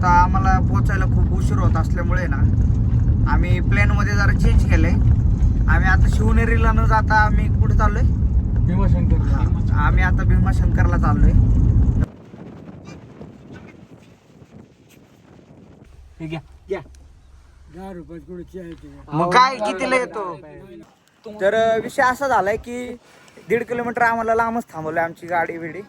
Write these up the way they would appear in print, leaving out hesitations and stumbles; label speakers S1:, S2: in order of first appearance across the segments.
S1: आता आम्हाला पोहोचायला खूप उशीर होत असल्यामुळे ना आम्ही प्लॅनमध्ये जरा चेंज केलंय. आम्ही आता शिवनेरीला न जाता आम्ही कुठे चाललोय? भीमाशंकर. आम्ही आता भीमाशंकरला चाललोय. मग काय कितीला येतो? तर विषय असा झालाय की 1.5 किलोमीटर आम्हाला लांबच थांबवलंय आमची गाडी बिडी.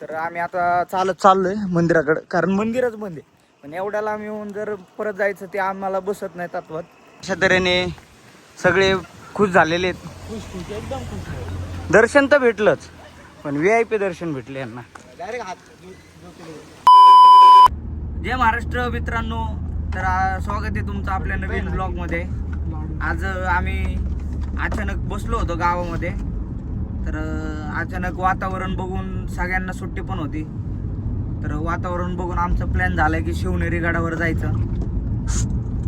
S1: तर आम्ही आता चालत चाललोय मंदिराकडे, कारण मंदिरच बंद आहे. पण एवढ्या लांब येऊन जर परत जायचं ते आम्हाला बसत नाही तत्वात. अशा तऱ्हेने सगळे खुश झालेले आहेत. एकदम खुश. दर्शन तर भेटलंच, पण VIP दर्शन भेटले यांना. जय महाराष्ट्र मित्रांनो, तर स्वागत आहे तुमचं आपल्या नवीन ब्लॉग मध्ये. आज आम्ही अचानक बसलो होतो गावामध्ये. तर अचानक वातावरण बघून सगळ्यांना सुट्टी पण होती. तर वातावरण बघून आमचा प्लॅन झालाय की शिवनेरी गडावर जायचं.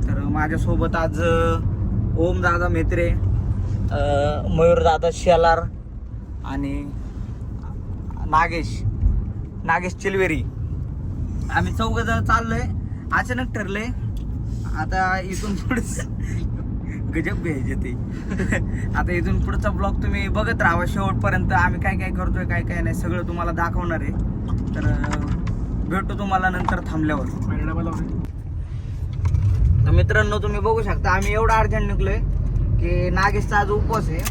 S1: तर माझ्यासोबत आज ओम दादा मेत्रे, मयूर दादा शेलार आणि नागेश चिलवेरी, आम्ही 4 जण चाललोय. अचानक ठरलंय आता इथून पुढे गजब घ्यायचे ते. आता इथून पुढचा ब्लॉग तुम्ही बघत राहा शेवटपर्यंत. आम्ही काय काय करतोय काय काय नाही सगळं तुम्हाला दाखवणार आहे. तर भेटू तुम्हाला नंतर थांबल्यावर. तर मित्रांनो तुम्ही बघू शकता आम्ही एवढा अर्जंट निघलोय की नागेशचा आज उपवास आहे.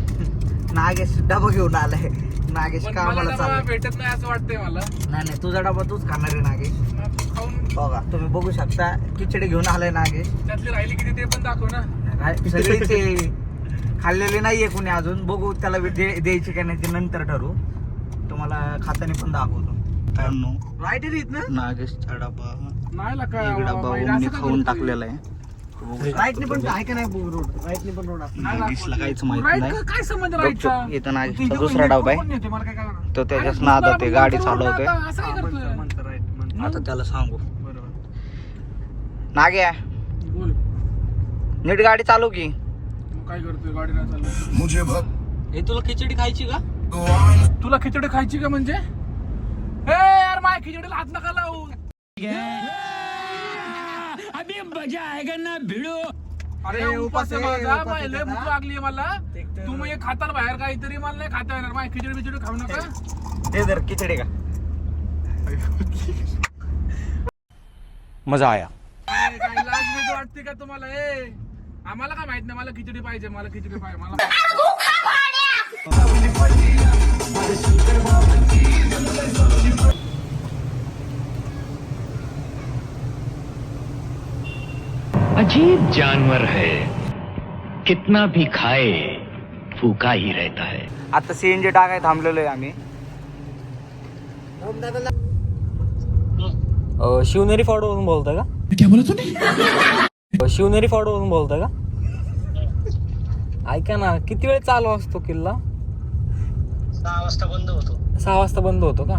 S1: नागेश डबा घेऊन आलाय. नागेश कामाला चालू
S2: भेटत नाही असं वाटतंय मला.
S1: नाही तुझा डबा तूच खाणार आहे नागेश. बघा तुम्ही बघू शकता खिचडी घेऊन आलाय नागेश.
S2: त्यातली राहिली किती ते पण दाखव ना.
S1: सगळी खाल्लेली नाहीये कोणी अजून. बघू त्याला द्यायची का नाही ते नंतर ठरवू. तुम्हाला खाताना पण दाखवतो.
S2: राईट ना
S1: नागेशचा डबा
S2: नाही
S1: ओमने खाऊन टाकलेला आहे.
S2: राईटने पण आहे का नाही रोड? राईटने पण रोड असतो.
S1: नागेशला काहीच माहित नाही.
S2: काय संबंध राईटचा?
S1: इथं नागेशचा दुसरा डबा आहे.
S2: मला काय कळणार?
S1: तो त्याच्याच नादात आहे, गाडी चालवतोय.
S2: असं काय करतोय?
S1: आता त्याला सांगू.
S2: बरोबर.
S1: नाग्या
S2: बोल.
S1: नीट गाडी चालू की.
S2: मग काय करतोय? गाडी नाही चालवत.
S1: हे तुला खिचडी खायची का?
S2: तुला खिचडी खायची का म्हणजे? ए यार माझ्या खिचडीला हात नका लावू.
S3: अभी मजा आएगा ना भिड़ो.
S2: अरे उपास आहे माझा. माझी लय भूक लागली आहे मला. तुम्ही खाताल बाहेर काहीतरी, मला नाही खाता येणार. माझी खिचडी बिचडी खाऊ नका.
S1: ते जर खिचडी का
S4: मजा आया.
S2: अरे, काही लाज बीज वाटते का तुम्हाला? आम्हाला काय माहित नाही. मला खिचडी पाहिजे. मला
S3: अजीब जानवर है, कितना भी खाए फूका ही रहता है.
S1: आता CNG टाकाय थांबलेलो आहे आम्ही. शिवनेरी फॉडवरून बोलता का?
S2: क्या बोला तूने?
S1: शिवनेरी फॉडवरून बोलता का? ऐका ना, किती वेळ चालू असतो किल्ला?
S5: 6 वाजता बंद होतो.
S1: 6 वाजता बंद होतो का?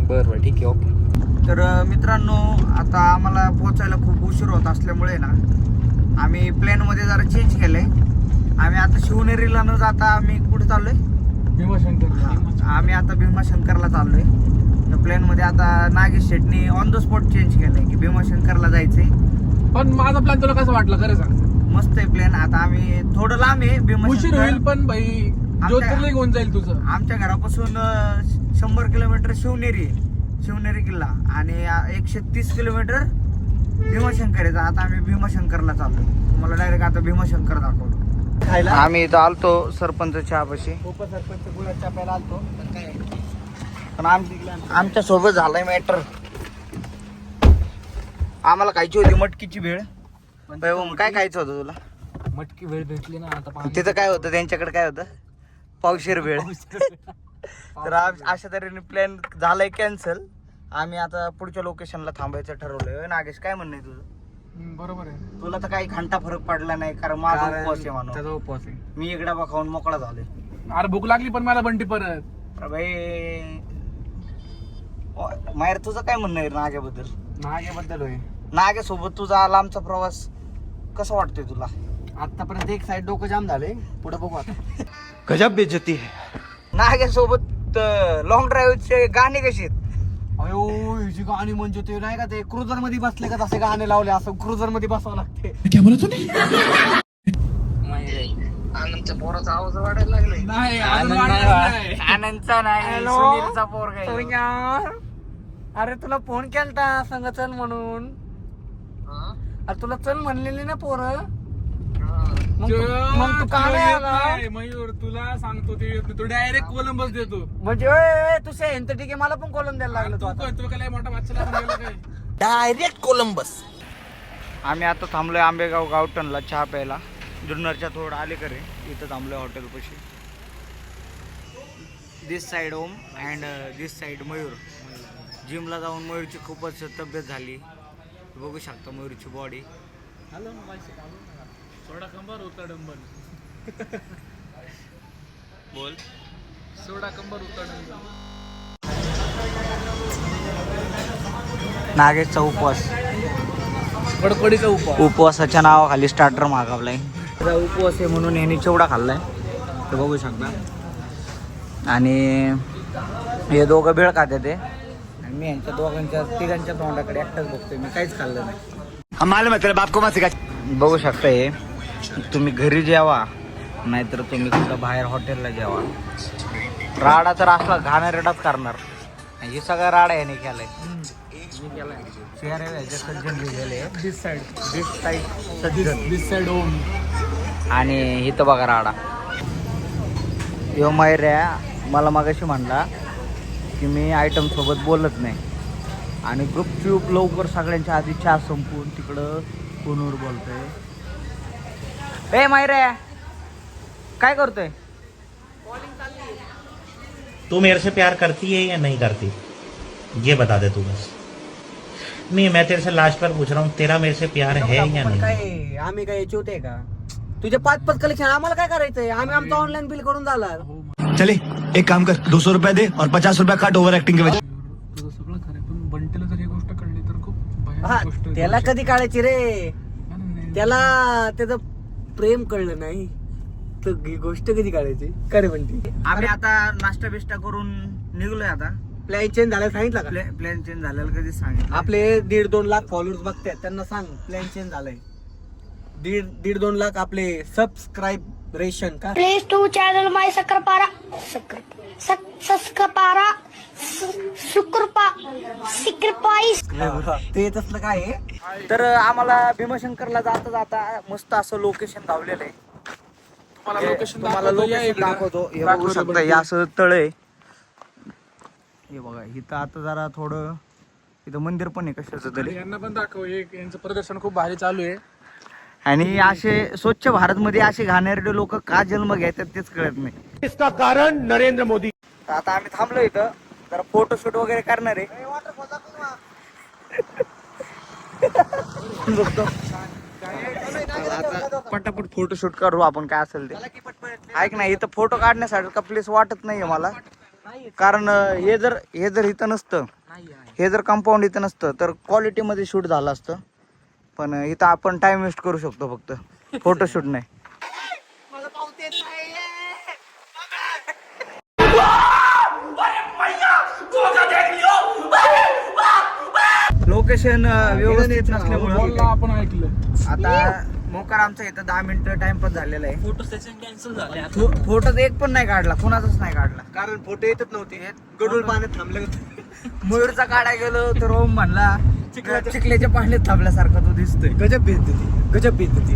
S1: बरं ठीक आहे, ओके. तर मित्रांनो आता आम्हाला पोहोचायला खूप उशीर होत असल्यामुळे ना आम्ही प्लॅनमध्ये जरा चेंज केलंय. आम्ही आता शिवनेरीला न जाता आम्ही कुठे चाललोय?
S2: भीमाशंकर.
S1: आम्ही आता भीमाशंकरला चाललोय. त्या प्लॅनमध्ये आता नागेश शेटनी ऑन द स्पॉट चेंज केलंय की भीमाशंकरला जायचंय.
S2: पण माझा प्लॅन तुला कसं वाटलं खरं सांग?
S1: मस्त आहे प्लॅन. आता आम्ही थोडं लांब आहे
S2: उशीर
S1: भीमाशंकर.
S2: होईल पण भाई ज्योतिर्लिंग होऊन जाईल तुझं.
S1: आमच्या घरापासून 100 किलोमीटर शिवनेरी किल्ला आणि 130 किलोमीटर भीमाशंकर आहे. आता आम्ही भीमाशंकरला चाललो. तुम्हाला डायरेक्ट आता भीमाशंकर दाखवतो. आम्ही इथं आलतो सरपंच चहापाशी. उपसरपंच गुळाच्या प्यायला आलतो. पण आमच्या सोबत झालंय मॅटर. आम्हाला खायची होती मटकीची भेळ. काय खायचं होतं तुला?
S2: मटकी वेळ भेटली ना आता.
S1: तिथं काय होतं त्यांच्याकडे? काय होतं? पावशेर भेळ. तर अशा तऱ्हेने प्लॅन झालाय कॅन्सल. आम्ही आता पुढच्या लोकेशनला थांबायचं ठरवलंय. नागेश काय म्हणणं आहे तुझं?
S2: बरोबर आहे.
S1: तुला तर काही घंटा फरक पडला नाही, कारण माझा उपवास आहे म्हणून.
S2: त्याचा उपवास आहे.
S1: मी एक डबा खाऊन मोकळा झालोय.
S2: अरे भूक लागली पण मला बंटी परत.
S1: भाई मायर तुझं काय म्हणणं आहे नाग्याबद्दल?
S2: नाग्याबद्दल होय.
S1: नाग्यासोबत तुझा लांबचा प्रवास कसा वाटतोय तुला?
S2: आतापर्यंत एक साईड डोकं जाम झाले. पुढे बघू आता.
S4: गजब बेइज्जती है.
S1: नाग्यासोबत लॉंग ड्राईव्हचे गाणे कसे आहेत?
S4: अयो हिची गाणी म्हणजे ते नाही का ते क्रुझर मध्ये बसले का तसे गाणे लावले असं क्रुझर मध्ये बसावं लागते.
S5: आनंदच्या पोराचा आवाज वाढायला लागलाय.
S2: नाही अजून वाढणार नाही.
S1: आनंदचा नाही,
S4: हॅलो?
S1: सुनीलचा पोरगा आहे.
S4: सोन्या, अरे तुला फोन केलता संग चल म्हणून.
S5: हा?
S4: अरे तुला चल म्हणलेली ना पोरं.
S5: हा.
S4: मग तू का
S2: तुला
S4: नाही
S2: येत
S4: आला?
S2: नाही, मयूर तुला सांगतो ते येत नाही. तू डायरेक्ट कोलंबस देतो.
S4: म्हणजे ओय, तू सेन तर ठीक आहे मला पण कॉलम द्यायला लागलं तू
S2: तू
S4: आता.
S2: करतो का लय मोठा बादशाह लागून गेला काय?
S4: Direct Columbus.
S1: आम्ही आता थांबलोय आंबेगाव गावटनला चहा प्यायला. जुन्नरच्या थोडं आले करे इथं थांबलोय हॉटेलपाशी. This side Om and this side Mayur. जिमला जाऊन मयूरची खूपच तब्येत झाली. बघू शकता मयूरची बॉडी.
S2: सोडा कंबर उतर डंबल.
S1: बोल.
S2: सोडा कंबर उतर डंबल.
S1: नागेशचा उपवास.
S2: कडकडीचा उपाय.
S1: उपवासाच्या नावाखाली स्टार्टर मागवलाय. त्याचा उपवास आहे म्हणून यांनी चिवडा खाल्लाय, ते बघू शकता. आणि हे दोघं भेळ खाते ते, आणि मी यांच्या दोघांच्या तिघांच्या तोंडाकडे एकटाच बघतोय. मी काहीच खाल्लं नाही.
S3: मालूम है तेरे बाप को मत सिखा.
S1: बघू शकता हे तुम्ही घरी जेवा नाहीतर तुम्ही कुठं बाहेर हॉटेलला जेवा. राडा तर असला घाणेरडाच करणार. हे सगळा राडा याने केलाय. सज्जन लिहिलेले
S2: दिस साइड.
S1: सज्जन
S2: दिस साइड ओम.
S1: आणि इथं बघा राडा. यो मैऱ्या मला मगाशी म्हणला की मी आयटम सोबत बोलत नाही, आणि गुपचूप लवकर सगळ्यांच्या आधी चहा संपवून तिकडं फोनवर बोलतोय. ए मैऱ्या काय करतोय?
S6: तू मेरे से प्यार करती है या नहीं करती, ये बता दे तू बस. मैं तेरे से लास्ट बार पूछ रहा हूँ, तेरा मेरे से प्यार है या
S4: पण
S6: नहीं.
S4: काय आम्ही काय चोटे का? तुझे 5 कलेक्शन आम्हाला काय करायचंय? आम्ही आमचं ऑनलाईन बिल करून झालं.
S7: चले एक काम कर 200 रुपया दे और 50 रुपया काट ओवर एक्टिंग के वजह.
S2: तुझं सगळं खरं, पण बंटेला जर ही गोष्ट कळली तर खूप
S4: हा,
S2: भयानक गोष्ट आहे.
S4: त्याला कधी काढायची रे?
S2: नाही, नाही.
S4: त्याला त्याचं प्रेम कळलं नाही तर ही गोष्ट कधी काढायची? खरे म्हणते.
S1: आम्ही आता नाश्ता बिष्टा करून निघलोय. आता
S4: प्लॅन चेंज झाला सांगितलं का?
S1: प्लॅन चेंज झालेलं कधी सांगितलं.
S4: आपले 1.5-2 लाख फॉलोअर्स बघतात, त्यांना सांग प्लॅन चेंज झालाय. 1.5-2 लाख आपले सबस्क्रायबरेशन का?
S8: प्लीज टू चैनल माय सकरपारा सिक्रपाईस.
S4: ते तसलं काय आहे?
S1: तर आम्हाला भीमाशंकरला जाता जाता मस्त असं लोकेशन गावलेलं आहे.
S2: तुम्हाला लोकेशन
S1: तुम्हाला
S2: दाखवतो, या
S1: लोकेशन
S2: इकडं.
S1: दाखवतो. हे
S2: दाखव
S1: बघू
S2: रे
S1: शकता,
S2: बंटी.
S1: हे असं तळ आहे. हे बघा इथं आता जरा थोडं इथं मंदिर पण आहे कशाचं तरी.
S2: यांना पण दाखव, यांचं प्रदर्शन खूप भारी चालू आहे.
S1: आणि असे स्वच्छ भारत मध्ये असे घाणेरडे लोक का जन्म घेतात तेच कळत नाही.
S7: इसका कारण नरेंद्र मोदी.
S1: तर आता आम्ही थांबलो इथं जरा फोटोशूट वगैरे करणार आहे. बघतो. आता पटापट फोटोशूट करू आपण, काय असेल ते. ऐक ना, इथं फोटो काढण्यासाठी का प्लेस वाटत नाहीये मला. कारण हे जर इथं नसतं, हे जर कंपाऊंड इथं नसतं तर क्वालिटी मध्ये शूट झालं असतं. पण इथं आपण टाइम वेस्ट करू शकतो फक्त, फोटोशूट नाही. लोकेशन व्यवस्थित नसल्यामुळं
S2: बोलला आपण ऐकलं.
S1: आता मोकार आमचा इथं 10 मिनिटं टाइमपास झालेला आहे. फोटो सेशन कॅन्सल झाले. फोटो एक पण नाही काढला, कुणाचाच नाही काढला.
S4: कारण फोटो येतच नव्हते, गडूळ पाण्यात थांबले होते.
S1: मयूरचा काढा गेलो तर ओम म्हणला चिखल्याच्या पाण्यात थांबल्यासारखा तो दिसतोय.
S4: गजब भेट होती, गजब भेट होती,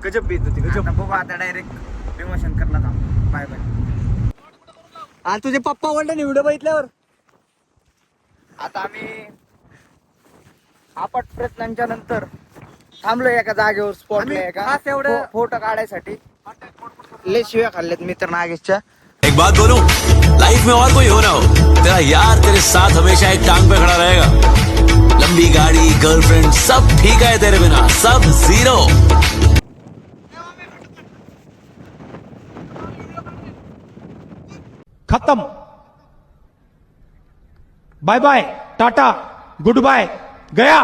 S4: गजब भेट होती, गजब.
S1: आता बघू आता डायरेक्ट भीमाशंकरला थांब. Bye bye.
S4: आणि तुझे पप्पा ओरडले व्हिडिओ बघितल्यावर.
S1: आता आम्ही आपट प्रयत्नांच्या नंतर थांबलोय एका जागेवर, स्पॉटला
S4: आम्ही
S1: एका
S4: खास एवढं-
S1: फोटो काढायसाठी. लय शिव्या खाल्ल्यात मित्र नागेशच्या.
S9: एक बात बोलूं, लाइफ में और कोई हो ना हो, तेरा यार तेरे साथ हमेशा एक टांग पे खड़ा रहेगा. लंबी गाड़ी, गर्लफ्रेंड, सब ठीक है तेरे बिना, सब जीरो.
S7: खत्म. Bye bye, tata, good bye, गया.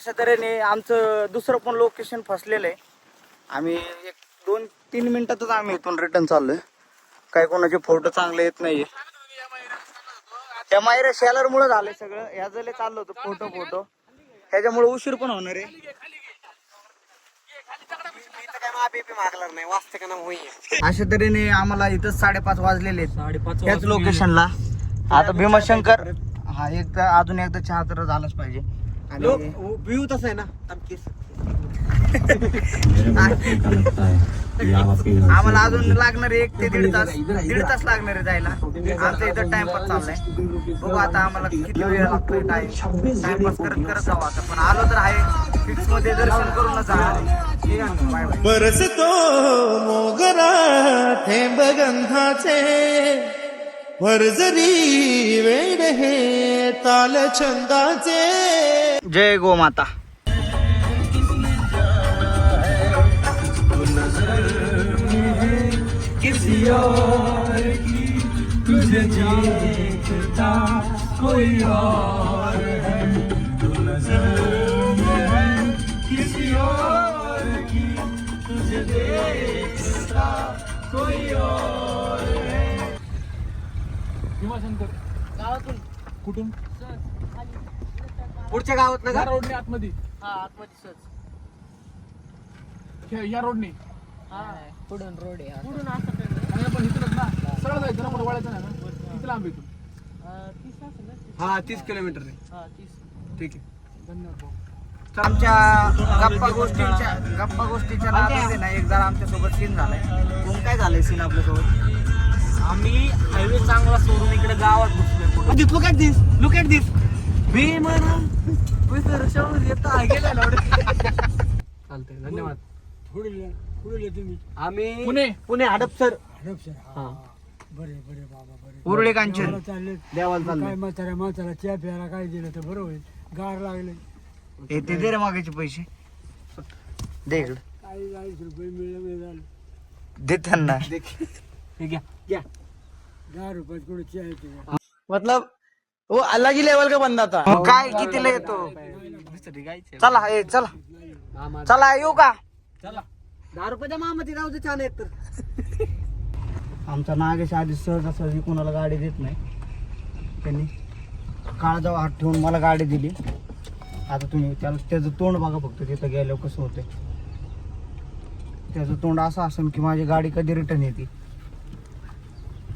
S1: अशा तऱ्हेने आमचं दुसरं पण लोकेशन फसलेलं आहे. आम्ही 1-2-3 मिनिटातच आम्ही इथून रिटर्न चाललोय. काही कोणाचे फोटो चांगले येत नाहीये. त्या मायरा शेलर मुळे झालंय सगळं. ह्याजले चाललो होतो फोटो त्याच्यामुळे उशीर पण होणार आहे.
S4: मागणार नाही वाजते का ना
S1: अशा तऱ्हेने आम्हाला इथं 5:30 वाजलेले आहेत त्याच लोकेशनला. आता भीमाशंकर हा एकदा अजून एकदा चहा तर झालाच पाहिजे. आणि
S4: व्ह्यू तसा आहे ना तमकीस.
S1: आम्हाला अजून लागणार 1 ते 1.5 तास लागणार आहे जायला. आमचा इथं टाइमपास चाललाय. बघू आता आम्हाला किती वेळ लागतोय. टाइमपास करत जाऊ आता. पण आलो तर आहे फिक्स मध्ये दर्शन करूनच जाणार आहे. Bye bye.
S6: बरसतो मोगरा थेंब गंधाचे वरजरी वेड हे ताल छंदाचे.
S1: जय गोमाता.
S2: भीमाशंकर गावातून कुठून?
S4: पुढच्या गावात ना
S2: या रोडने आतमध्ये या रोडने
S10: पुढून रोड आहे
S2: पुढून असं आणि आपण इथूनच ना सरळ जायचं ना. पुढे वळायचं नाही ना. किती लांब इथून?
S4: 30 30 किलोमीटर आहे. ठीक आहे.
S2: धन्यवाद भाऊ.
S1: आमच्या गप्पा गोष्टीच्या नादात आहे ना एकदा आमच्या सोबत सीन झालाय. कोण काय झालंय सीन आपल्या सोबत?
S10: आम्ही हायवे चांगला सोडून इकडे गावात घुसलोय.
S4: Look at this look at this.
S2: चालतंय. धन्यवाद.
S4: आम्ही
S2: पुणे.
S4: पुणे हडपसर.
S1: उरळे कांचन
S4: देवाला चाललोय.
S10: म्हातारा चहा प्यायला काय दिलं तर बरोबर गार लागले.
S1: हे ते दे रे मागायचे पैसे दे इकडे.
S10: काही 40 रुपये मिळाले.
S1: दे त्यांना.
S4: हे घ्या घ्या.
S10: 10 रुपयात कुठे चहा येते?
S4: मतलब वो अलग ही लेवल का बंदा था.
S1: मग काय कितीला येतो? चला चला येऊ का?
S4: 10 रुपयाच्या मामाची राहू दे छान आहेत तर.
S1: आमचा नागेश आधी सहजासहजी कोणाला गाडी देत नाही. त्यांनी काळजावर हात ठेवून मला गाडी दिली. आता तुम्ही त्याचं तोंड बघा फक्त तिथं गेल्यावर कसं होतंय. त्याचं तोंड असं असेल की माझी गाडी कधी रिटर्न येते.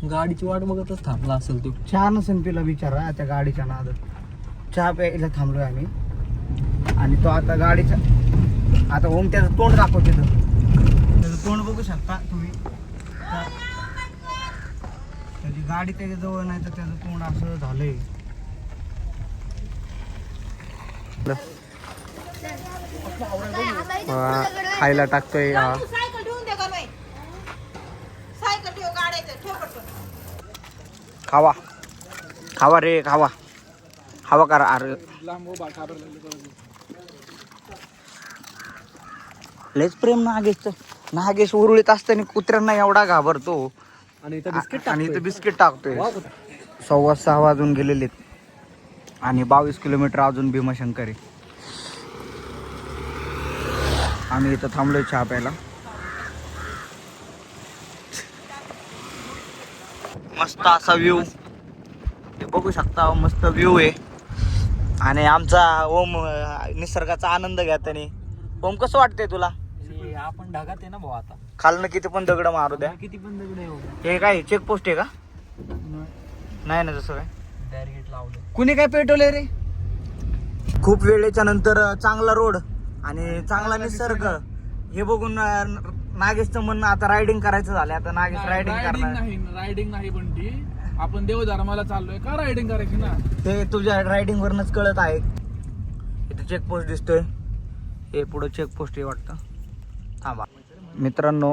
S4: गाडीची वाट बघतच थांबला असेल तो.
S1: चहा नसेल पिला बिचारा त्या गाडीच्या नादात. चहा प्यायला थांबलोय आम्ही. आणि तो आता गाडीचा आता ओम त्याचं तोंड दाखवते. त्याचं तोंड बघू शकता तुम्ही. त्याची गाडी त्याच्या जवळ नाही तर त्याचं तोंड असं झालंय. खायला टाकतोय. खावा खावा रे खावा. खावा करा. अरे
S2: लांब उभा घाबरलेलं.
S1: लयच प्रेम नागेशचं. नागेश उरुळीत असताना कुत्र्यांना एवढा घाबरतो.
S4: आणि इथं बिस्किट
S1: आणि इथं बिस्किट टाकतोय. 6:15 वाजून गेलेले आणि 22 किलोमीटर अजून भीमाशंकर आहे. आम्ही इथं थांबलोय चहा प्यायला. मस्त असा व्ह्यू हे बघू शकता. मस्त व्ह्यू आहे. आणि आमचा ओम निसर्गाचा आनंद घेताना. ओम कसं वाटतंय तुला?
S4: आपण ढगात आहे ना भाऊ. आता
S1: खालनं किती पण दगड मारू द्या.
S4: किती पण दगड
S1: हे काय चेकपोस्ट आहे का? नाही ना जसं काय
S4: बॅरिगेट लावलं.
S1: कुणी काय पेटवलंय रे? खूप वेळेच्या नंतर चांगला रोड आणि चांगला निसर्ग हे बघून नागेशचं म्हणणं आता रायडिंग करायचं झालं. आता नागेश रायडिंग करणार.
S2: रायडिंग नाही बंटी. आपण देवधर्माला चाललोय का रायडिंग करायची ना.
S1: ते तुझ्या रायडिंग वरनच कळत आहे. इथे चेकपोस्ट दिसतोय. हे पुढं चेकपोस्ट आहे वाटतं. थांबा मित्रांनो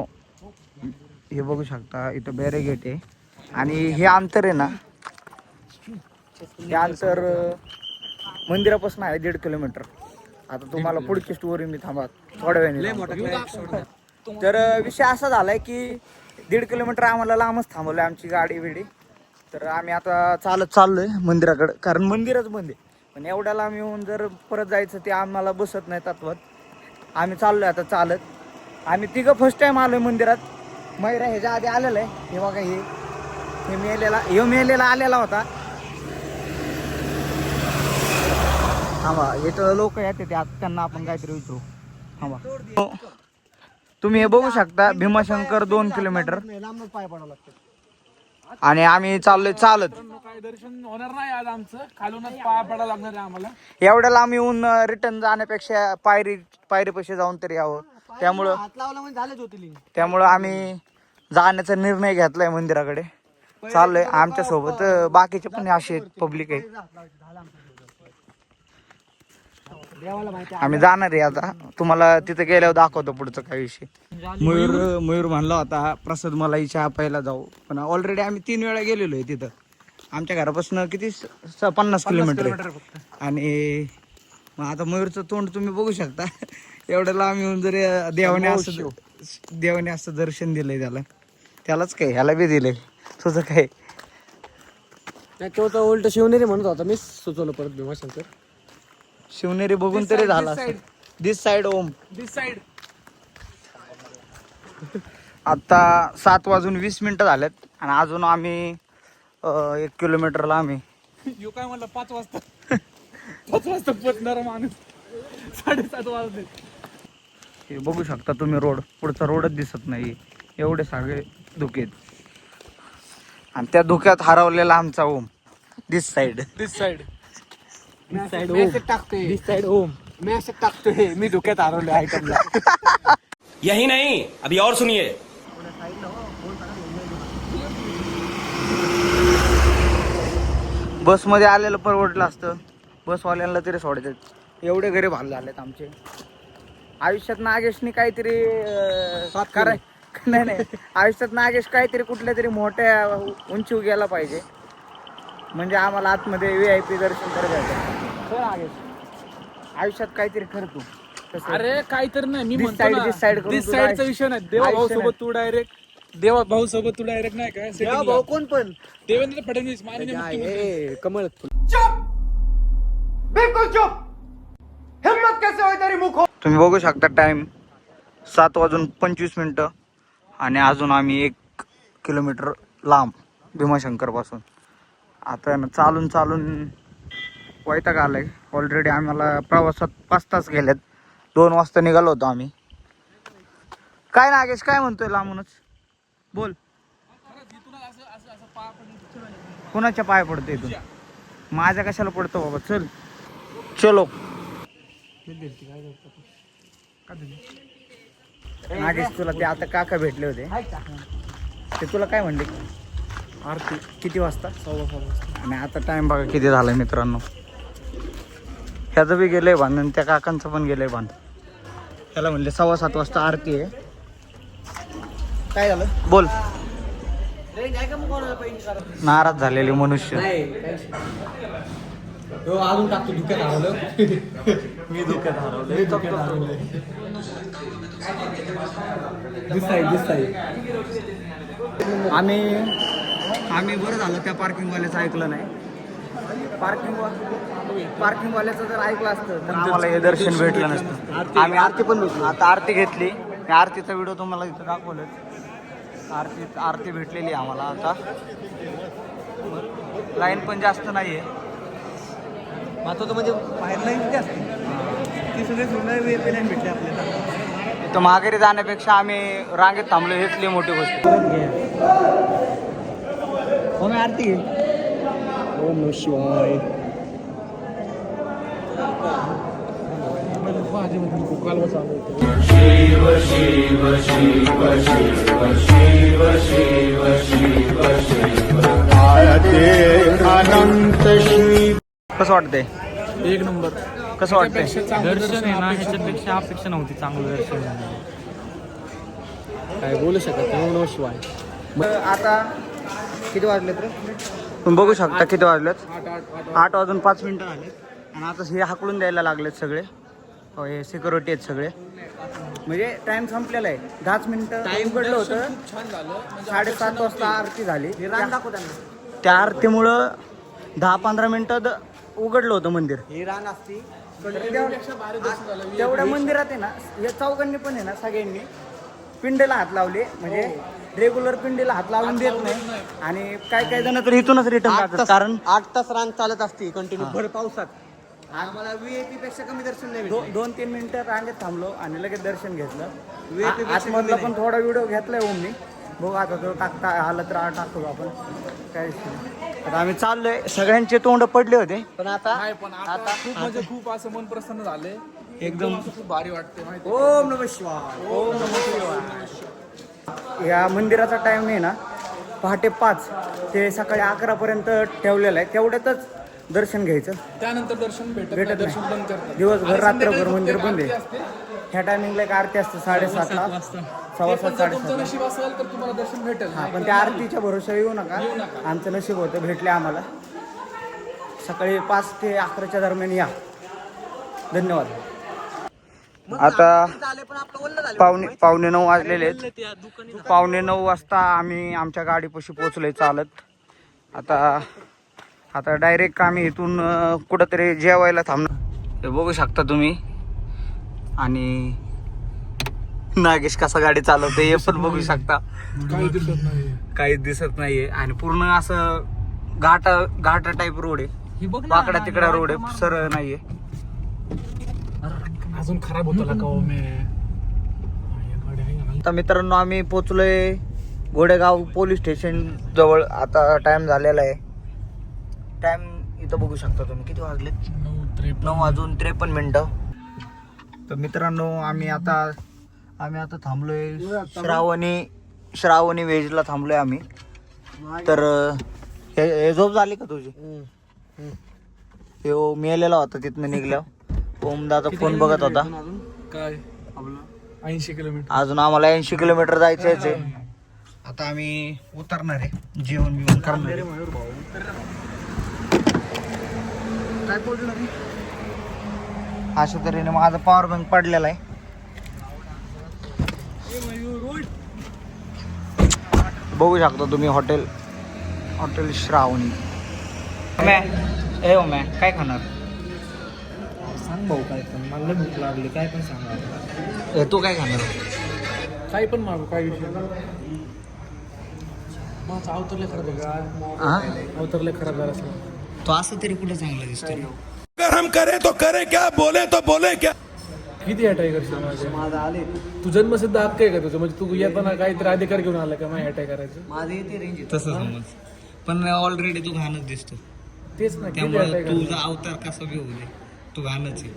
S1: हे बघू शकता. इथं बॅरिगेट आहे आणि हे अंतर आहे ना. हे अंतर मंदिरापासून आहे 1.5 किलोमीटर. आता तुम्हाला पुढची स्टोरी मी थांबा थोड्या वेळाने. तर विषय असा झालाय की 1.5 किलोमीटर आम्हाला लांबच थांबवलंय आमची गाडी बिडी. तर आम्ही आता चालत चाललोय मंदिराकडे. कारण मंदिरच बंद आहे. पण एवढ्याला आम्ही येऊन जर परत जायचं ते आम्हाला बसत नाही तत्वात. आम्ही चाललोय आता चालत. आम्ही तिघं फर्स्ट टाइम आलोय मंदिरात. मैरा ह्याच्या आधी आलेलं आहे. हे बघा हे मेलेला आलेला होता. थांबा इथं लोक येते ते आता त्यांना आपण काहीतरी विचारू. थांबा तुम्ही हे बघू शकता भीमाशंकर 2 किलोमीटर
S4: लांब पाय पडावं लागतं.
S1: आणि आम्ही चाललोय चालत.
S2: काय दर्शन होणार नाही आज आमचं, खालूनच पाया पडायला लागणार आहे आम्हाला.
S1: एवढ्याला आम्ही येऊन रिटर्न जाण्यापेक्षा पायरीपाशी जाऊन तरी यावं. त्यामुळं
S4: हात लावला म्हणजे झालं ज्योतिर्लिंग.
S1: त्यामुळं आम्ही जाण्याचा निर्णय घेतलाय मंदिराकडे. चाललोय आमच्या सोबत बाकीचे पण असे पब्लिक आहे. आम्ही जाणार आहे आता. तुम्हाला तिथे गेल्यावर दाखवतो पुढचं काय विषय. मयूर म्हणला होता प्रसाद मलाई चहा प्यायला जाऊ, पण ऑलरेडी आम्ही 3 वेळा गेलेलो आहे तिथं. आमच्या घरापासून किती 50 किलोमीटर आहे. आणि मग आता मयूरचं तोंड तुम्ही बघू शकता. एवढ्याला आम्ही येऊन जर देवाने असं दर्शन दिलंय त्यालाच काय ह्याला बी दिलंय. तुझं काय
S4: त्याच्यावर उलट शिवनेरी म्हणत होता मी सुचवलं परत भीमाशंकर.
S1: शिवनेरी बघून तरी झाला. दिस साइड ओम.
S2: दिस साइड.
S1: आता 7:20 झालेत आणि अजून आम्ही 1 किलोमीटरला आम्ही
S2: यो काय म्हणलं 5 वाजता 5 वाजता पोचणार माणूस. 7:30 वाजले.
S1: हे बघू शकता तुम्ही रोड. पुढचा रोडच दिसत नाही. एवढे सगळे धुके आणि त्या धुक्यात हरवलेला आमचा ओम. दिस साइड.
S2: दिस साइड.
S4: मेसेज टाकतोय. दिस साइड ओम. मेसेज टाकतोय मी धुक्यात हरवले आयटमला.
S9: यही नहीं, अभी और सुनिए.
S1: बसमध्ये आलेलं परवडलं असतं. बसवाल्यांना तरी सोडायचं. एवढे गरीब हाल झालेत आमचे. आयुष्यात नागेशनी काहीतरी नाही आयुष्यात नागेश काहीतरी कुठल्या तरी मोठ्या उंचीवर गेला पाहिजे, म्हणजे आम्हाला आतमध्ये VIP दर्शन करायचं. नागेश आयुष्यात काहीतरी करतो.
S2: अरे काहीतरी नाही मी
S1: This
S2: म्हणतो
S1: side,
S2: ना,
S1: this side करून
S2: this
S1: तुला
S2: side चा विषय नाही. देवा भाऊ सोबत तू डायरेक्ट नाही काय
S4: देवा भाऊ कोण पण
S2: देवेंद्र फडणवीस माननीय मुख्यमंत्री.
S4: कमळ.
S1: तुम्ही बघू शकता टाइम 7:25 आणि अजून आम्ही 1 किलोमीटर लांब भीमाशंकर पासून. आता ना चालून वैताग आलाय. ऑलरेडी आम्हाला प्रवासात 5 तास गेलेत. 2 वाजता निघालो होतो आम्ही. काय नागेश काय म्हणतोय लांबूनच बोल. कोणाच्या पाय पडतोय तू? माझ्या कशाला पडतो बाबा. चल चलो. नागेश तुला ते आता काका भेटले होते ते तुला काय म्हणले? आरती किती वाजता? 6:15. आणि आता टाइम बघा किती झालाय मित्रांनो. ह्याचं बी गेलंय बांध आणि त्या काकांचं पण गेलंय बांध. त्याला म्हणले 7:15 वाजता आरती आहे. काय झालं बोल. नाराज झालेले मनुष्य.
S4: अजून टाकतो धुक्यात हरवलं.
S1: मी धुक्यात हरवलं. आम्ही बरं झालं त्या पार्किंगवाल्याचं ऐकलं नाही. पार्किंगवाल्याचं जर ऐकलं असतं तर आम्हाला हे दर्शन भेटलं नसतं. आम्ही आरती पण भेटली. आता आरती घेतली. आरतीचा व्हिडिओ तुम्हाला इथं दाखवलं. आरती भेटलेली आम्हाला. आता लाईन पण जास्त नाही आहे.
S4: महत्वाचं म्हणजे बाहेर लाईन किती असते ती सगळे भेटले आपल्याला.
S1: तर माघारी जाण्यापेक्षा आम्ही रांगेत थांबलो हेच लई मोठी गोष्ट.
S4: आरती घे. ओम नमः शिवाय.
S1: कसं वाटतंय?
S2: 1 नंबर.
S1: कसं वाटतंय?
S2: दर्शन आहे ना
S10: ह्याच्यापेक्षा अपेक्षा नव्हती चांगलं दर्शन.
S4: काय बोलू शकत ओम नमः शिवाय.
S1: आता किती वाजलेत रे? तुम्ही बघू शकता किती वाजलेत. 8:05 झाले. आणि आता हे हाकलून द्यायला लागलेत सगळे. हे सिक्युरिटी आहेत सगळे. म्हणजे टाइम संपलेला आहे. 10 मिनिटं टाइम पडलं होतं. 7:30 वाजता आरती झाली. त्या आरतीमुळं 10-15 मिनिटं उघडलं होतं मंदिर.
S4: ही रान असती.
S1: तेवढ्या मंदिरात आहे ना या चौघांनी पण आहे ना सगळ्यांनी पिंडीला हात लावले, म्हणजे रेग्युलर पिंडीला हात लावून देत नाही. आणि काय जण तर इथूनच रिटर्न जातात, कारण
S4: 8 तास रान चालत असते कंटिन्यू भर पावसात. आम्हाला VIP पेक्षा कमी दर्शन नाही भेटलं.
S1: 2-3 मिनिटं रांगेत थांबलो आणि लगेच दर्शन घेतलं.
S4: VIP पेक्षा
S1: आतमधला
S4: कमी
S1: पण थोडा व्हिडिओ घेतलाय ओमनी, बघू आता तो टाकता आला तर टाकतो आपण. काय आता आम्ही चाललोय, सगळ्यांचे तोंड पडले होते
S4: पण आता
S2: नाही पण आता खूप म्हणजे खूप असं मन प्रसन्न झाले,
S1: एकदम.
S2: असं खूप भारी वाटते माहिती.
S4: ओम नमः शिवाय.
S1: ओम नमः शिवाय. या मंदिराचा टाइम आहे ना पहाटे 5 ते सकाळी 11 पर्यंत ठेवलेला आहे. तेवढ्यातच दर्शन घ्यायचं,
S2: त्यानंतर दर्शन भेटत
S1: भेटत
S2: नाही, दर्शन
S1: नाही.
S2: बंद करतात.
S1: दिवसभर
S2: आणि
S1: रात्रभर
S2: संध्याकाळी
S1: मंदिर
S2: फक्त
S1: बंद
S2: आरती
S1: आहे.
S2: असते.
S1: ह्या टायमिंगला एक आरती असते 7:30ला,
S2: ते
S1: 7:15
S2: पण जर तुमचं
S1: 7:30.
S2: नशीब असेल तर तुम्हाला दर्शन भेटेल.
S1: हा, पण त्या आरतीच्या भरोशा येऊ नका. आमचं नशीब होतं, भेटले आम्हाला. सकाळी 5 ते 11च्या दरम्यान या. धन्यवाद. आता पावणे 9 वाजलेले आहेत. 8:45 वाजता आम्ही आमच्या गाडीपाशी पोहोचलोय चालत. आता डायरेक्ट आम्ही इथून कुठंतरी जेवायला थांबणार. हे बघू शकता तुम्ही. आणि नागेश कसा गाडी चालवते हे पण बघू शकता.
S2: काही दिसत नाही.
S1: काहीच दिसत नाहीये. आणि पूर्ण असं घाटा टाईप रोड आहे, वाकडा तिकडा रोड आहे, सरळ नाहीये.
S2: अजून खराब होतो का
S1: आता मित्रांनो आम्ही पोचलोय घोडेगाव पोलीस स्टेशन जवळ. आता टाइम झालेला आहे. टाइम इथं बघू शकता तुम्ही, किती वाजलेत? 9:53. तर मित्रांनो आम्ही आता थांबलोय श्रावणी वेजला थांबलोय आम्ही. तर हे झोप झाली का तुझी? हे मेलेला होता तिथनं निघल्यावर. ओम दादा फोन बघत होता.
S2: काय 80 किलोमीटर
S1: अजून आम्हाला 80 किलोमीटर जायचंच आहे. आता आम्ही उतरणार आहे, जेवण बिवण करणार आहे. काय बोललो मी? अशा तऱ्हेने माझा पॉवर बँक पडलेला आहे. बघू शकता तुम्ही हॉटेल श्रावणी. मॅ काय खाणार?
S10: सांग भाऊ काय पण, मला भूक लागली, काय पण सांगा.
S1: तू काय खाणार?
S2: काही पण मागू, काय विषय नाही. माझं अवतरले खराब झालं, अवतरले खराब झालं असं.
S1: तो असं तरी कुठे चांगला दिसतोय.
S9: अगर हम करें तो करें क्या, बोले तो बोले क्या.
S2: किती अटॅक करशील माझे? तू जन्मसिद्ध हक्क आहे का तुझं? म्हणजे तू येताना काहीतरी अधिकार घेऊन आला का माझ्या अटॅक करायचं?
S1: माझं येते रेंज तसं समज, पण ऑलरेडी तू घाणच दिसतो.
S2: तेच ना, किती
S1: त्यामुळे
S2: अटॅक
S1: तुझा अवतार कसा घेऊ दे, तू घाणच आहे.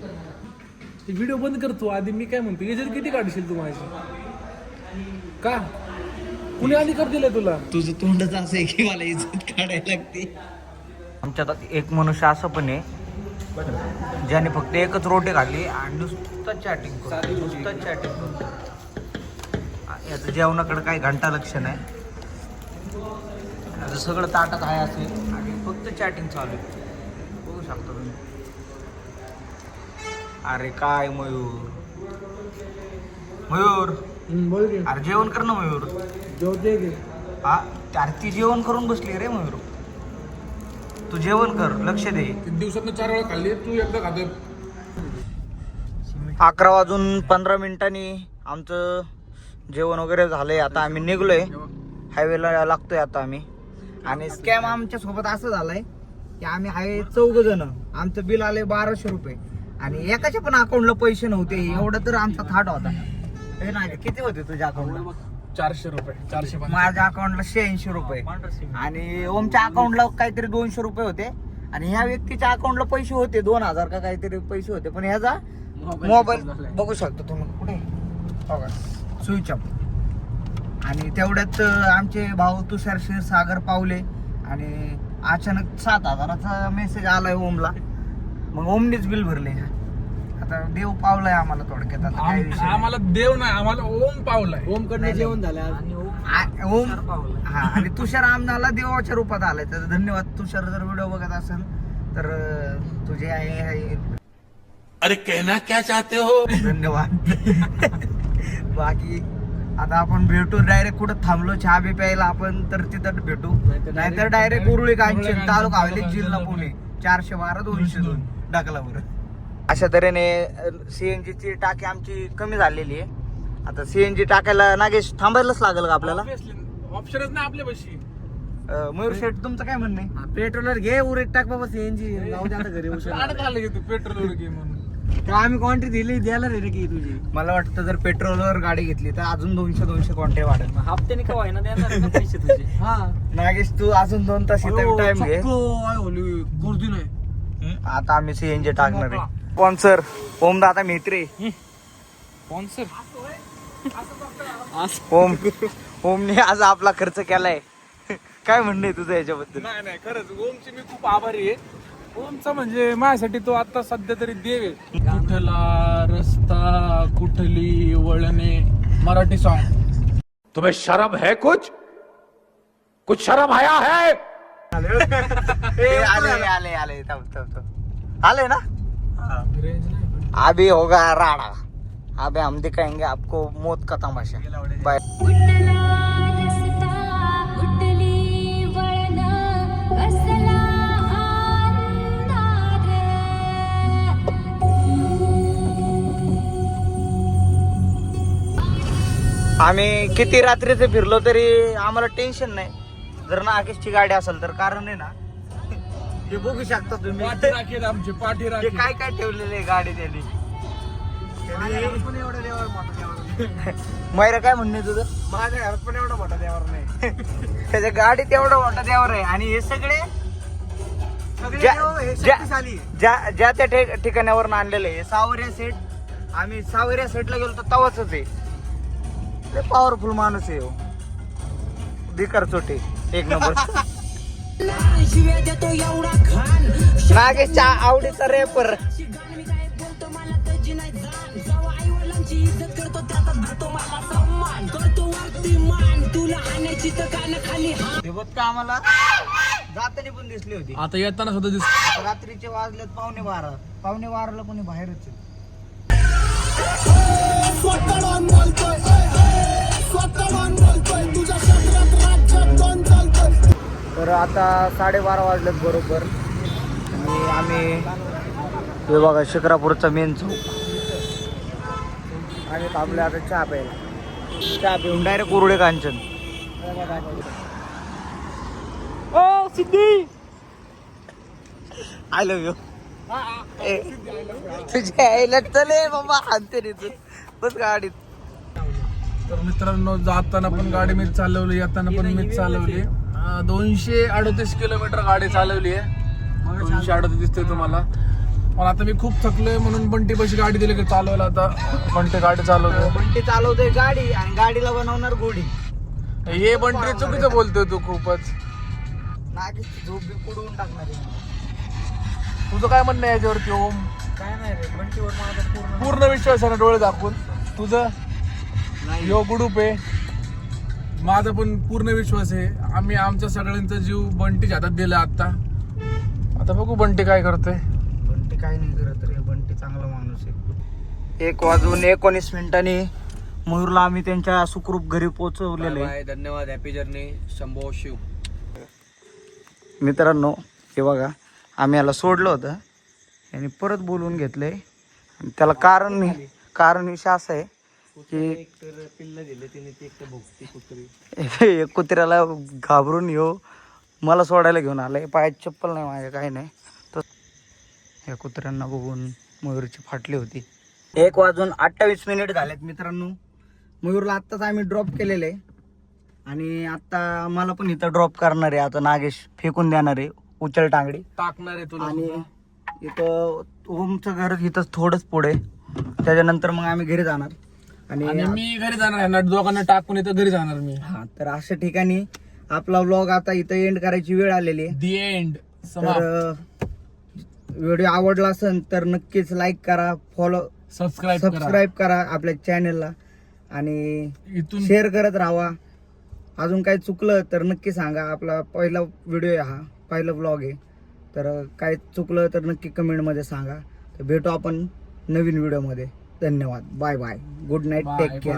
S2: ते व्हिडिओ बंद करतो आधी. मी काय म्हणतो, इज्जत किती काढशील तू माझी? का कुणी अधिकार दिलाय तुला?
S1: तुझं तोंडच असं आहे की मला इज्जत काढायला लागते. आमच्यात एक मनुष्य असं पण आहे ज्याने फक्त एकच रोटी खाल्ली आणि नुसतं चॅटिंग करतो. याचं जेवणाकडे काही घंटा लक्ष नाही. आता सगळं ताटात आहे असेल आणि फक्त चॅटिंग चालू आहे. बघू शकता तुम्ही. अरे काय मयूर
S10: बोल की.
S1: अरे जेवण कर ना मयूर.
S10: जेवते की.
S1: हा अरे ती जेवण करून बसली रे मयूर. तू जेवण कर, लक्ष दे.
S2: दिवसात 4 वेळा खाल्ली, तू एकदा खातोय.
S1: 11:15 आमचं जेवण वगैरे झालंय. आता आम्ही निघलोय, हायवेला लागतोय आता आम्ही. आणि स्कॅम आमच्या सोबत असं झालंय की आम्ही आहे 4 जण. आमचं बिल आलंय 1200 रुपये आणि एकाच्या पण अकाउंटला पैसे नव्हते. एवढं तर आमचा थाट होता. हे नाही, किती होते तुझ्या अकाउंटला?
S2: 400 रुपये, 450.
S1: माझ्या अकाउंटला 86 रुपये आणि ओमच्या अकाउंटला काहीतरी 200 रुपये होते. आणि ह्या व्यक्तीच्या अकाउंटला पैसे होते 2000 का काहीतरी पैसे होते. पण ह्याचा मोबाईल बघू शकता तुम्ही, कुठे बघा स्विच ऑफ. आणि तेवढ्यात आमचे भाऊ तुषार क्षीरसागर पावले आणि अचानक 7000चा मेसेज आलाय ओमला. मग ओमनेच बिल भरले. आता देव पावलाय आम्हाला थोडक्यात. आता काय विषय नाही.
S2: आम्हाला देव नाही, आम्हाला ओम पावलाय.
S4: ओम कडनं जेवण झालं आज.
S1: ओम हा आणि तुषार आमदाला देवाच्या रूपात आलाय. तर धन्यवाद तुषार. जर व्हिडिओ बघत असेल तर तुझे आहे
S9: अरे कहना क्या चाहते हो.
S1: धन्यवाद. बाकी आता आपण भेटू डायरेक्ट. कुठं थांबलो चहा बी प्यायला आपण तर तिथं भेटू, नाहीतर डायरेक्ट उरुळी कांचन तालुका हवेली जिल्हा पुणे 412 202 टाकला बरं. अशा तऱ्हेने सीएनजी ची टाकी आमची कमी झालेली आहे. आता सीएनजी टाकायला नागेश थांबायलाच लागेल का आपल्याला?
S2: ऑप्शनच नाही आपल्या पैसे.
S1: मयूर शेठ तुमचं काय म्हणणं आहे?
S4: पेट्रोलर घे उरेट टाक बाबा सीएनजी जाऊ दे आता घरी
S2: पेट्रोल घे म्हणून.
S4: आम्ही क्वांटिटी दिली द्यायला रे की तुझी.
S1: मला वाटतं जर पेट्रोलवर गाडी घेतली तर अजून 200 क्वांटिटी वाढेल.
S4: हप्त्याने का व्हायना देणार ना पैसे तुझे. हा
S1: नागेश तू अजून 2 तास इथं टाइम घे.
S2: गर्दी नाही.
S1: आता आम्ही सीएनजी टाकणार आहे. स्पॉन्सर ओमदादा मेत्रे.
S2: स्पॉन्सर
S1: ओमने आज आपला खर्च केलाय. काय म्हणणं आहे तुझं याच्याबद्दल?
S2: नाही खरंच ओमची मी खूप आभारी आहे. ओमचा म्हणजे माझ्यासाठी तो आता सध्या तरी देव आहे. कुठला रस्ता कुठली वळणे मराठी सॉन्ग.
S9: तुम्हें शर्म है कुछ शर्म आया है?
S1: आले थांब. आले ना? अभी होगा राडा. अबे हम दिखाएंगे आपको मौत का तमाशा. बाय. आम्ही किती रात्रीचे फिरलो तरी आम्हाला टेन्शन नाही जर नागेशची गाडी असेल तर. कारण आहे ना हे बघू शकता तुम्ही
S2: पाठी राखेल आमची पाठी
S1: ते
S2: राखेल.
S1: काय काय ठेवलेले आहे गाडी त्यांनी. मैरा काय म्हणणे तुझं?
S4: माझ्या घरात पण एवढा मोठा देवर नाही.
S1: त्याच्या गाडीत एवढा मोठा देवर आहे. आणि हे सगळे ज्या त्या ठिकाणावर आणलेले आहे. सावरिया सेट. आम्ही सावरिया सेटला गेलो तर तवाच आहे. पॉवरफुल माणूस आहे. धिकार चोटे एक नंबर. नागेशच्या आवडीचा रॅपर. आम्हाला जाताना पण दिसली होती.
S2: आता येताना सुद्धा दिसत.
S1: रात्रीचे वाजलेत 11:15. 11:15ला कोणी बाहेरच आहे. तर आता 12:30 वाजलेत बरोबर. आणि आम्ही हे बघा शिक्रापूरचा मेन चौक. आणि थांबले आता चहा प्यायला. चहा पिऊन डायरेक्ट उरुडे कांचन. ओ सिद्धी आय लव्ह यू. तुझ्या आईला चले बाबा आणते रे तू. बस गाडीत.
S2: तर मित्रांनो जाताना पण गाडी मीच चालवली येताना पण मीच चालवली. 238 किलोमीटर गाडी चालवली आहे. 238 दिसते तुम्हाला. पण आता मी खूप थकलोय म्हणून बंटी पाशी गाडी दिली की चालवायला. आता बंटी गाडी चालवतो.
S1: बंटी चालवतोय गाडी आणि गाडीला बनवणार गोडी.
S2: हे बंटी चुकीचं बोलतोय तू खूपच.
S1: नागेश झोप बी पुढवून टाकणार आहे.
S2: तुझं काय म्हणणं आहे याच्यावरती ओम?
S1: काय नाही रे बंटीवर माझा
S2: पूर्ण विश्वास आहे ना डोळे दाखवून. तुझं यो गुडूप आहे. माझा पण पूर्ण विश्वास आहे. आम्ही आमच्या सगळ्यांचा जीव बंटीच्या हातात दिला आता. आता बघू बंटी काय करतोय.
S1: बंटी काय नाही करत रे. बंटी चांगला माणूस आहे. 1:19 मयूरला आम्ही त्यांच्या सुखरूप घरी पोहोचवलेले.
S4: धन्यवाद. Happy journey. शंभो शिव.
S1: मित्रांनो हे बघा आम्ही याला सोडलं होतं. यांनी परत बोलवून घेतलंय. आणि त्याला कारण विषय असं आहे की
S4: पिल्ल दिले तिने ती एक भोगती कुत्री.
S1: एक कुत्र्याला घाबरून मला सोडायला घेऊन आलाय. पायात चप्पल नाही माझ्या काही नाही. तर या कुत्र्यांना बघून मयूरची फाटली होती. 1:28 झालेत मित्रांनो. मयूरला आत्ताच आम्ही ड्रॉप केलेलं आहे. आणि आता मला पण इथं ड्रॉप करणार आहे. आता नागेश फेकून देणार आहे उचल टांगडी
S2: टाकणार आहे तुला.
S1: आणि इथं ओमचं घर इथं थोडंच पुढे. त्याच्यानंतर मग आम्ही घरी जाणार.
S2: आणि मी घरी जाणार आहे ना. दोघांना टाकून इथं घरी जाणार मी.
S1: हा तर अशा ठिकाणी आपला व्लॉग आता इथं एंड करायची वेळ आलेली आहे.
S2: दी एंड.
S1: तर व्हिडिओ आवडला असेल तर नक्कीच लाईक करा, फॉलो सबस्क्राईब करा आपल्या चॅनलला. आणि
S2: इथून
S1: शेअर करत राहा. अजून काही चुकलं तर नक्की सांगा. आपला पहिला व्हिडिओ आहे हा, पहिला व्लॉग आहे. तर काय चुकलं तर नक्की कमेंटमध्ये सांगा. तर भेटू आपण नवीन व्हिडिओमध्ये. धन्यवाद. Bye bye. Good night. Take care.